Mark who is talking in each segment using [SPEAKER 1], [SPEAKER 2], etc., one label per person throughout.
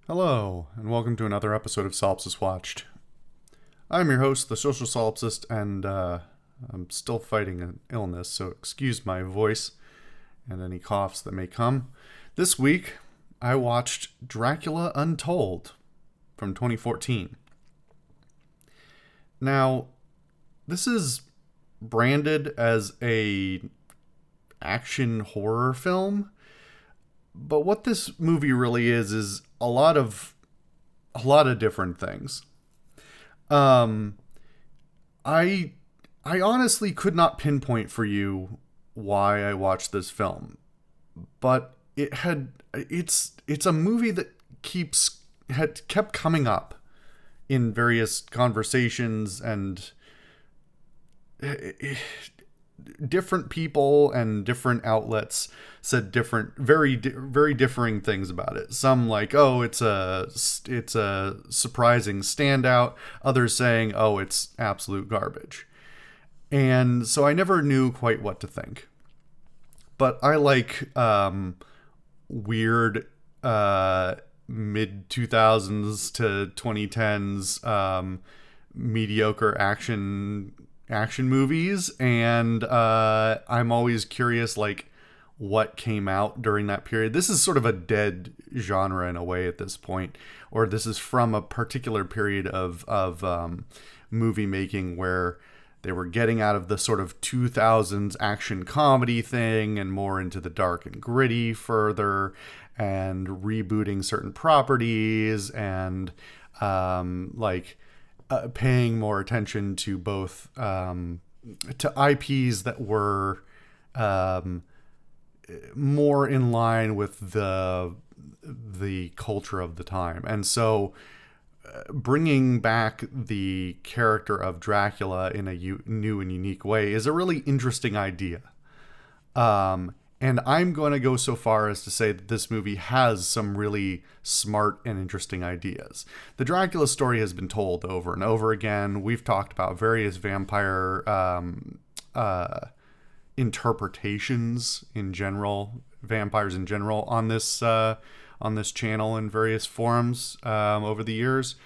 [SPEAKER 1] Hello, and welcome to another episode of Solipsist Watched. I'm your host, the social solipsist, and I'm still fighting an illness, so excuse my voice and any coughs that may come. This week, I watched Dracula Untold from 2014. Now, this is branded as a action horror film, but what this movie really is a lot of different things. Um, I I honestly could not pinpoint for you why I watched this film, but it's a movie that had kept coming up in various conversations and different people and different outlets said very differing things about it. Some like, oh, it's a surprising standout. Others saying, oh, it's absolute garbage. And so I never knew quite what to think. But I like weird mid 2000s to 2010s mediocre action movies, and I'm always curious, like, what came out during that period. This is sort of a dead genre in a way at this point, or this is from a particular period of movie making where they were getting out of the sort of 2000s action comedy thing and more into the dark and gritty further, and rebooting certain properties and paying more attention to both to IPs that were more in line with the culture of the time. And so bringing back the character of Dracula in a new and unique way is a really interesting idea. And I'm going to go so far as to say that this movie has some really smart and interesting ideas. The Dracula story has been told over and over again. We've talked about various vampire interpretations in general, vampires in general, on this channel in various forums over the years.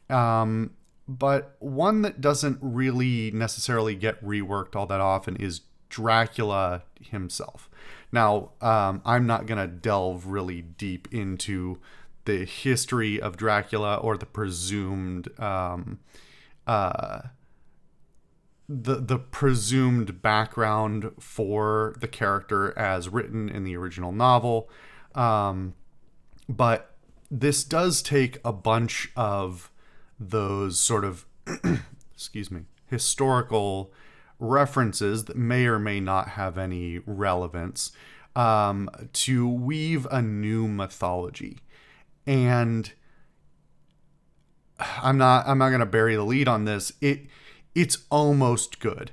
[SPEAKER 1] But one that doesn't really necessarily get reworked all that often is Dracula himself. Now, I'm not going to delve really deep into the history of Dracula or the presumed the presumed background for the character as written in the original novel. But this does take a bunch of those sort of excuse me, historical references that may or may not have any relevance to weave a new mythology. And I'm not going to bury the lead on this. It's almost good.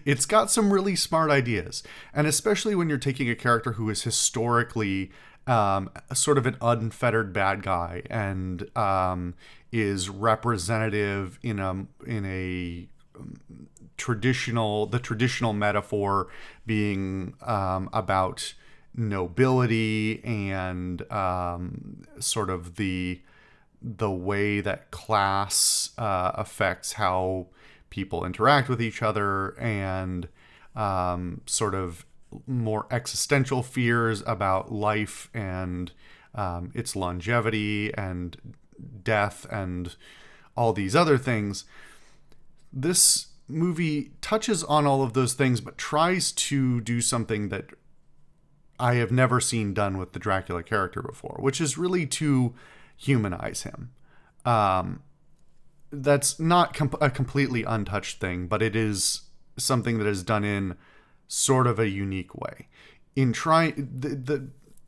[SPEAKER 1] It's got some really smart ideas, and especially when you're taking a character who is historically sort of an unfettered bad guy and is representative in a traditional metaphor being about nobility and sort of the way that class affects how people interact with each other, and sort of more existential fears about life and its longevity and death and all these other things. This movie touches on all of those things, but tries to do something that I have never seen done with the Dracula character before, which is really to humanize him. That's not a completely untouched thing, but it is something that is done in sort of a unique way. In trying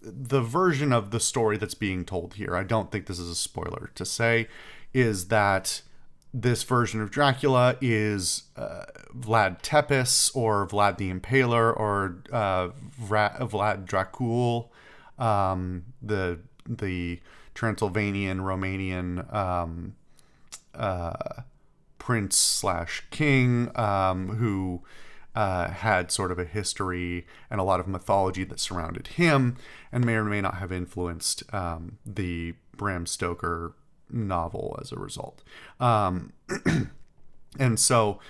[SPEAKER 1] the version of the story that's being told here, I don't think this is a spoiler to say, is that this version of Dracula is Vlad Tepes or Vlad the Impaler or Vlad Dracul, the Transylvanian Romanian prince slash king, who had sort of a history and a lot of mythology that surrounded him, and may or may not have influenced the Bram Stoker novel as a result. And so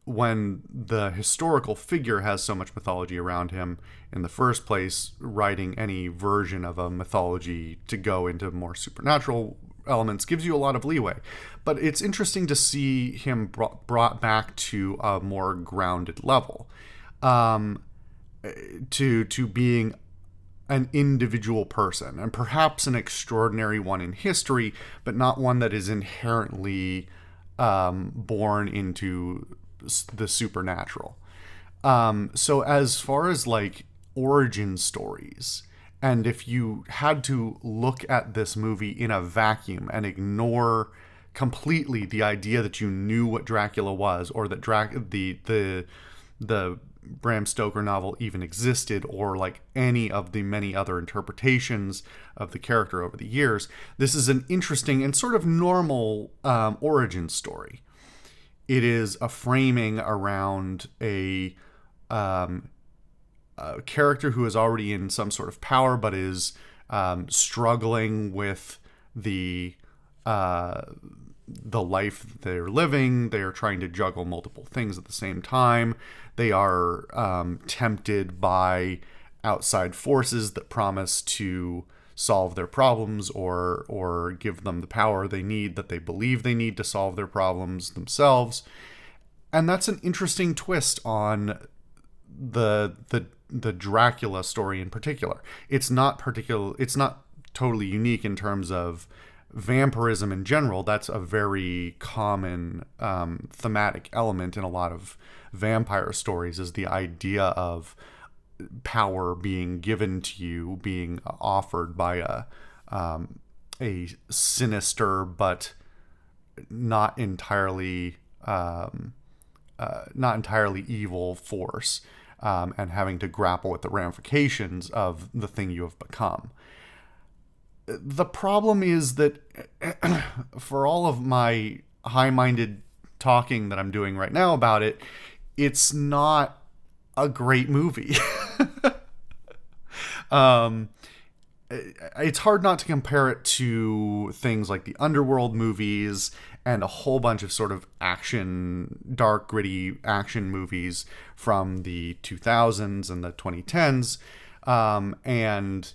[SPEAKER 1] when the historical figure has so much mythology around him in the first place, writing any version of a mythology to go into more supernatural elements gives you a lot of leeway. But it's interesting to see him brought back to a more grounded level, to being an individual person, and perhaps an extraordinary one in history, but not one that is inherently born into the supernatural. So as far as like origin stories, and if you had to look at this movie in a vacuum and ignore completely the idea that you knew what Dracula was, or that the Bram Stoker novel even existed, or like any of the many other interpretations of the character over the years, this is an interesting and sort of normal origin story. It is a framing around a character who is already in some sort of power, but is struggling with the life that they're living. They are trying to juggle multiple things at the same time. They are tempted by outside forces that promise to solve their problems, or give them the power they need, that they believe they need to solve their problems themselves. And that's an interesting twist on the Dracula story in particular. It's not totally unique in terms of vampirism in general. That's a very common thematic element in a lot of vampire stories, is the idea of power being given to you, being offered by a sinister but not entirely evil force, and having to grapple with the ramifications of the thing you have become. The problem is that for all of my high-minded talking that I'm doing right now about it, it's not a great movie. It's hard not to compare it to things like the Underworld movies and a whole bunch of sort of action, dark, gritty action movies from the 2000s and the 2010s. And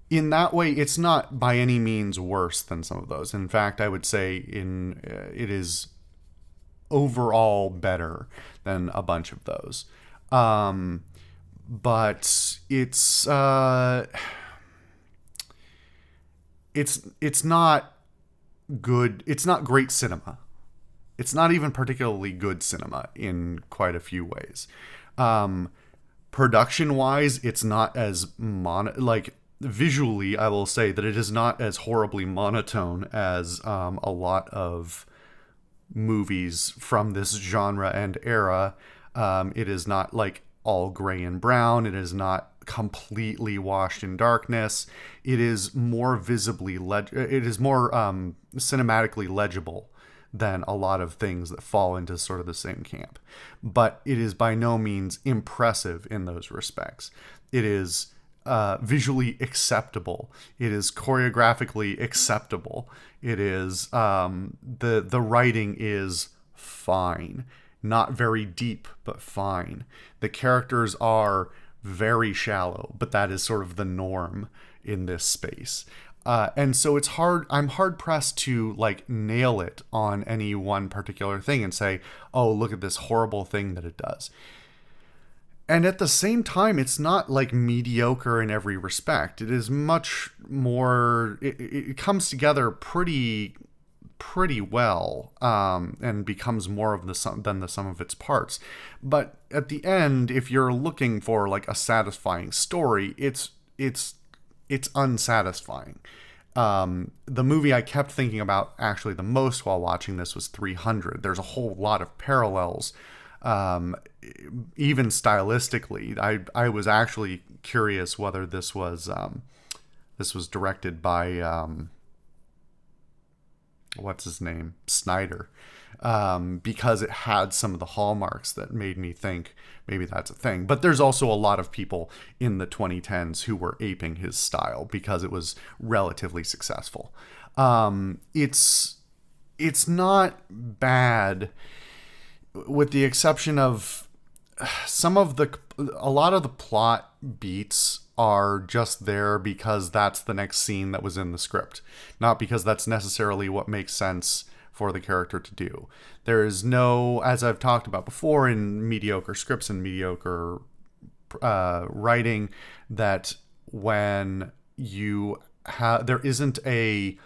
[SPEAKER 1] in that way, it's not by any means worse than some of those. In fact, I would say it is overall better than a bunch of those. But it's not good. It's not great cinema. It's not even particularly good cinema in quite a few ways. Production wise, it's not as visually, I will say that it is not as horribly monotone as a lot of movies from this genre and era. It is not like all gray and brown. It is not completely washed in darkness. It is more visibly it is more cinematically legible than a lot of things that fall into sort of the same camp. But it is by no means impressive in those respects. It is visually acceptable. It is choreographically acceptable. It is the writing is fine. Not very deep, but fine. The characters are very shallow, but that is sort of the norm in this space. And so I'm hard pressed to like nail it on any one particular thing and say, oh, look at this horrible thing that it does. And at the same time, it's not like mediocre in every respect. It is much more, it comes together pretty well, and becomes more of the sum than the sum of its parts. But at the end, if you're looking for like a satisfying story, it's unsatisfying. The movie I kept thinking about actually the most while watching this was 300. There's a whole lot of parallels, even stylistically. I was actually curious whether this was directed by what's his name, Snyder, because it had some of the hallmarks that made me think maybe that's a thing. But there's also a lot of people in the 2010s who were aping his style because it was relatively successful. It's not bad, with the exception of a lot of the plot beats are just there because that's the next scene that was in the script, not because that's necessarily what makes sense for the character to do. There is no, as I've talked about before in mediocre scripts and mediocre writing, that when you have, there isn't a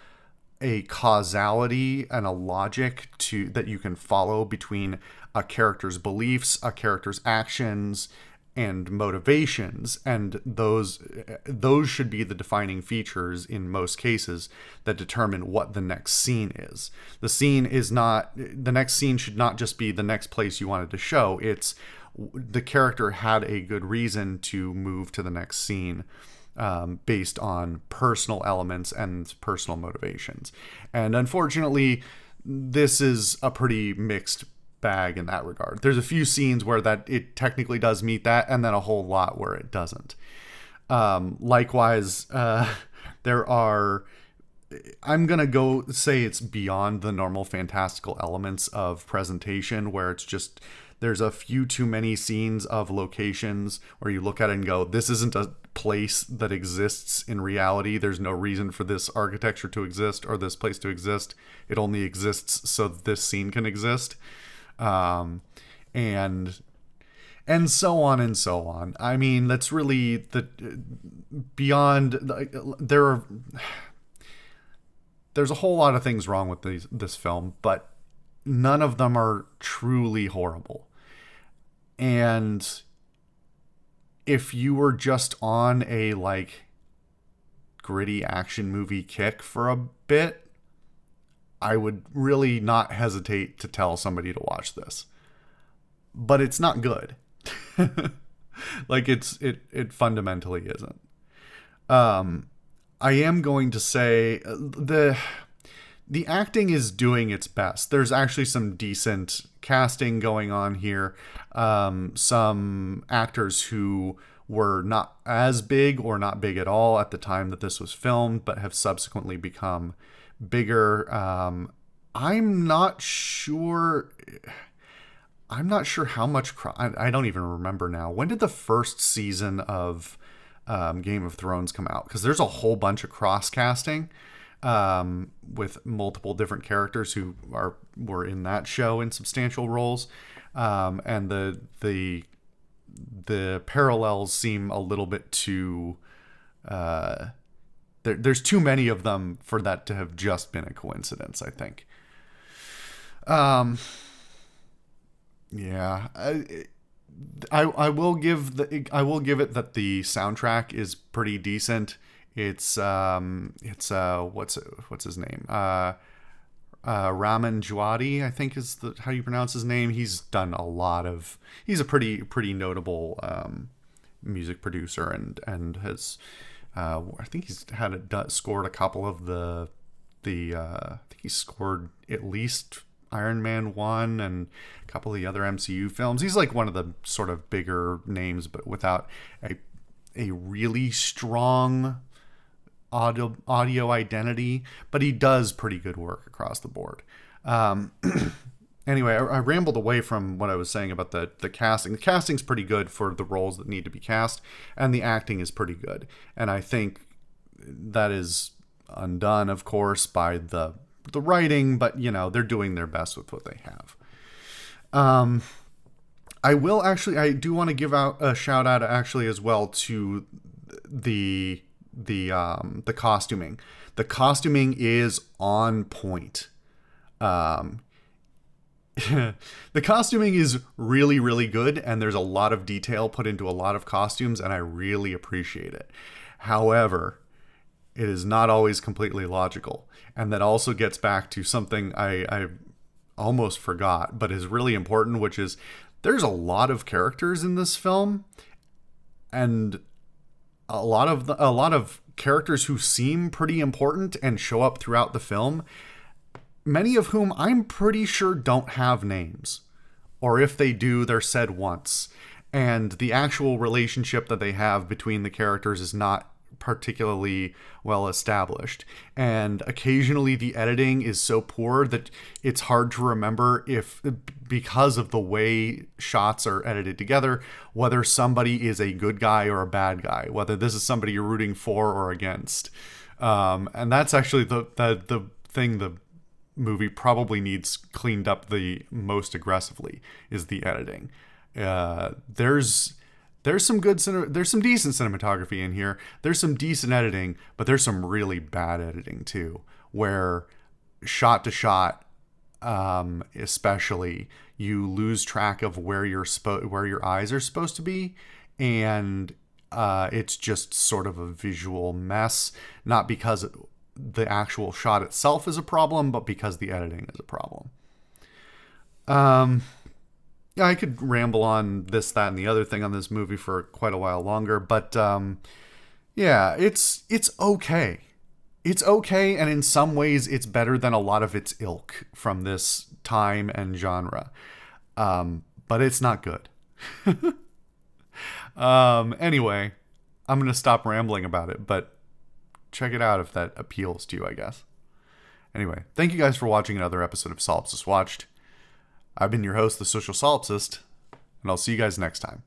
[SPEAKER 1] causality and a logic to that you can follow between a character's beliefs, a character's actions, and motivations, and those should be the defining features in most cases that determine what the next scene is. The next scene should not just be the next place you wanted to show. It's the character had a good reason to move to the next scene, based on personal elements and personal motivations. And unfortunately, this is a pretty mixed bag in that regard. There's a few scenes where that it technically does meet that, and then a whole lot where it doesn't. Likewise, there are, I'm going to go say it's beyond the normal fantastical elements of presentation, where it's just, there's a few too many scenes of locations where you look at it and go, this isn't a place that exists in reality. There's no reason for this architecture to exist or this place to exist. It only exists so that this scene can exist. And so on and so on. I mean, that's really the beyond. There's a whole lot of things wrong with this film, but none of them are truly horrible. And if you were just on a gritty action movie kick for a bit, I would really not hesitate to tell somebody to watch this. But it's not good. It fundamentally isn't. I am going to say the acting is doing its best. There's actually some decent casting going on here. Some actors who were not as big or not big at all at the time that this was filmed, but have subsequently become bigger. I'm not sure how much. I don't even remember now. When did the first season of Game of Thrones come out? Because there's a whole bunch of cross casting with multiple different characters who were in that show in substantial roles, and the parallels seem a little bit too. There's too many of them for that to have just been a coincidence, I think. Yeah, I will give it that the soundtrack is pretty decent. It's what's his name? Raman Djawadi, I think is how you pronounce his name. He's done he's a pretty notable music producer, and has I think he's scored a couple of I think he scored at least Iron Man 1 and a couple of the other MCU films. He's one of the sort of bigger names, but without a really strong audio identity, but he does pretty good work across the board. Anyway, I rambled away from what I was saying about the casting. The casting's pretty good for the roles that need to be cast, and the acting is pretty good. And I think that is undone, of course, by the writing, but they're doing their best with what they have. I do want to give out a shout out actually as well to the costuming. The costuming is on point. The costuming is really, really good, and there's a lot of detail put into a lot of costumes, and I really appreciate it. However, it is not always completely logical, and that also gets back to something I almost forgot, but is really important, which is there's a lot of characters in this film, and a lot of characters who seem pretty important and show up throughout the film many of whom I'm pretty sure don't have names. Or if they do, they're said once. And the actual relationship that they have between the characters is not particularly well established. And occasionally the editing is so poor that it's hard to remember if, because of the way shots are edited together, whether somebody is a good guy or a bad guy, whether this is somebody you're rooting for or against. And that's actually the thing the movie probably needs cleaned up the most aggressively is the editing. There's some there's some decent cinematography in here. There's some decent editing, but there's some really bad editing too, where shot to shot, especially, you lose track of where where your eyes are supposed to be, and it's just sort of a visual mess. Not because the actual shot itself is a problem, but because the editing is a problem. Yeah, I could ramble on this, that, and the other thing on this movie for quite a while longer, but yeah, it's okay. It's okay, and in some ways, it's better than a lot of its ilk from this time and genre. But it's not good. Anyway, I'm going to stop rambling about it, but check it out if that appeals to you, I guess. Anyway, thank you guys for watching another episode of Solipsist Watched. I've been your host, the Social Solipsist, and I'll see you guys next time.